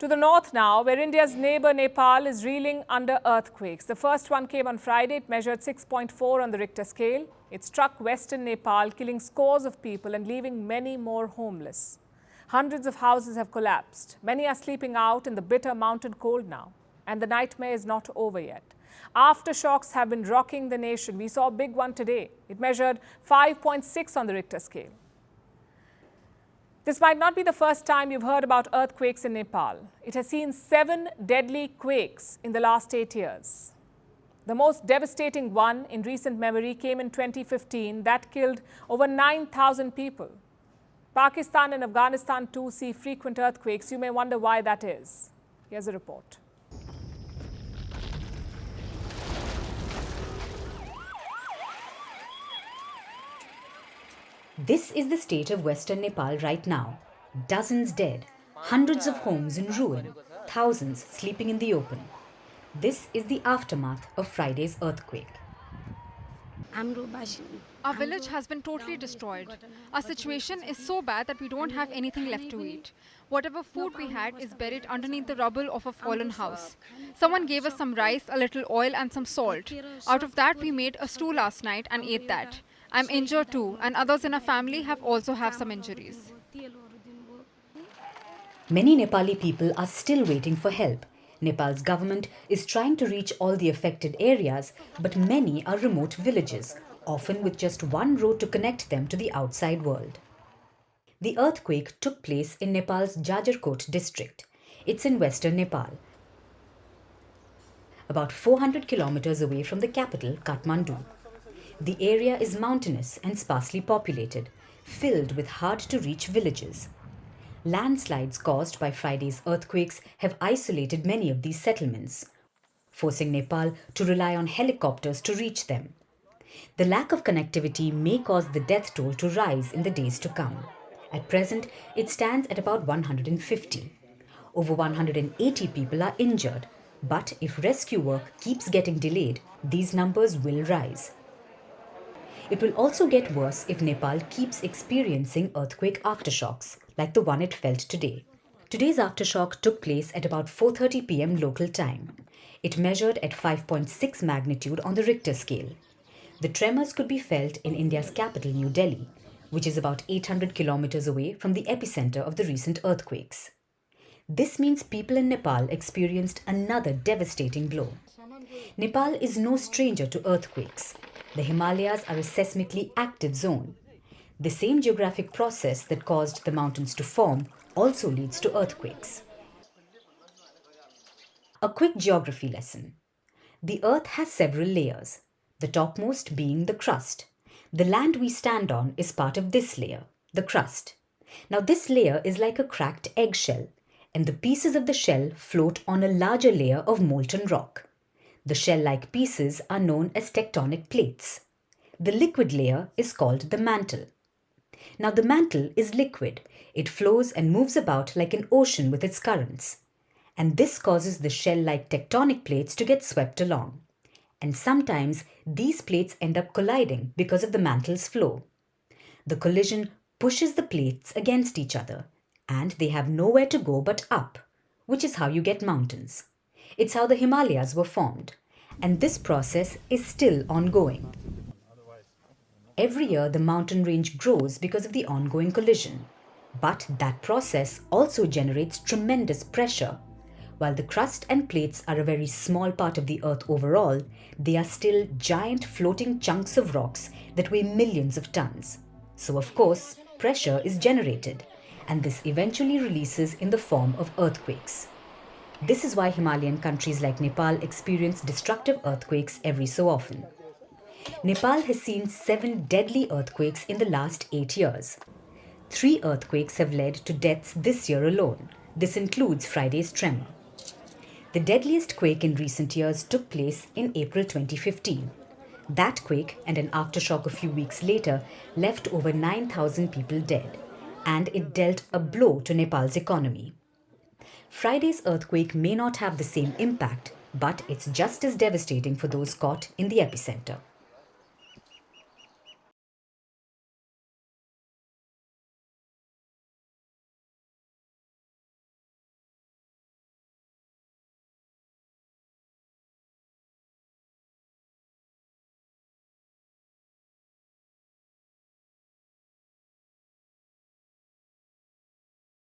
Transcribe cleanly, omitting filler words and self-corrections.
To the north now, where India's neighbour Nepal is reeling under earthquakes. The first one came on Friday. It measured 6.4 on the Richter scale. It struck western Nepal, killing scores of people and leaving many more homeless. Hundreds of houses have collapsed. Many are sleeping out in the bitter mountain cold now. And the nightmare is not over yet. Aftershocks have been rocking the nation. We saw a big one today. It measured 5.6 on the Richter scale. This might not be the first time you've heard about earthquakes in Nepal. It has seen 7 deadly quakes in the last 8 years. The most devastating one in recent memory came in 2015. That killed over 9,000 people. Pakistan and Afghanistan too see frequent earthquakes. You may wonder why that is. Here's a report. This is the state of western Nepal right now. Dozens dead, hundreds of homes in ruin, thousands sleeping in the open. This is the aftermath of Friday's earthquake. Our village has been totally destroyed. Our situation is so bad that we don't have anything left to eat. Whatever food we had is buried underneath the rubble of a fallen house. Someone gave us some rice, a little oil and some salt. Out of that we made a stew last night and ate that. I'm injured too, and others in our family have some injuries. Many Nepali people are still waiting for help. Nepal's government is trying to reach all the affected areas, but many are remote villages, often with just one road to connect them to the outside world. The earthquake took place in Nepal's Jajarkot district. It's in western Nepal, about 400 kilometers away from the capital, Kathmandu. The area is mountainous and sparsely populated, filled with hard-to-reach villages. Landslides caused by Friday's earthquakes have isolated many of these settlements, forcing Nepal to rely on helicopters to reach them. The lack of connectivity may cause the death toll to rise in the days to come. At present, it stands at about 150. Over 180 people are injured, but if rescue work keeps getting delayed, these numbers will rise. It will also get worse if Nepal keeps experiencing earthquake aftershocks, like the one it felt today. Today's aftershock took place at about 4:30 p.m. local time. It measured at 5.6 magnitude on the Richter scale. The tremors could be felt in India's capital, New Delhi, which is about 800 kilometers away from the epicenter of the recent earthquakes. This means people in Nepal experienced another devastating blow. Nepal is no stranger to earthquakes. The Himalayas are a seismically active zone. The same geographic process that caused the mountains to form also leads to earthquakes. A quick geography lesson. The earth has several layers, the topmost being the crust. The land we stand on is part of this layer, the crust. Now this layer is like a cracked eggshell, and the pieces of the shell float on a larger layer of molten rock. The shell-like pieces are known as tectonic plates. The liquid layer is called the mantle. Now the mantle is liquid. It flows and moves about like an ocean with its currents. And this causes the shell-like tectonic plates to get swept along. And sometimes these plates end up colliding because of the mantle's flow. The collision pushes the plates against each other, and they have nowhere to go but up, which is how you get mountains. It's how the Himalayas were formed, and this process is still ongoing. Every year, the mountain range grows because of the ongoing collision. But that process also generates tremendous pressure. While the crust and plates are a very small part of the earth overall, they are still giant floating chunks of rocks that weigh millions of tons. So of course, pressure is generated, and this eventually releases in the form of earthquakes. This is why Himalayan countries like Nepal experience destructive earthquakes every so often. Nepal has seen 7 deadly earthquakes in the last 8 years. 3 earthquakes have led to deaths this year alone. This includes Friday's tremor. The deadliest quake in recent years took place in April 2015. That quake and an aftershock a few weeks later left over 9,000 people dead, and it dealt a blow to Nepal's economy. Friday's earthquake may not have the same impact, but it's just as devastating for those caught in the epicenter.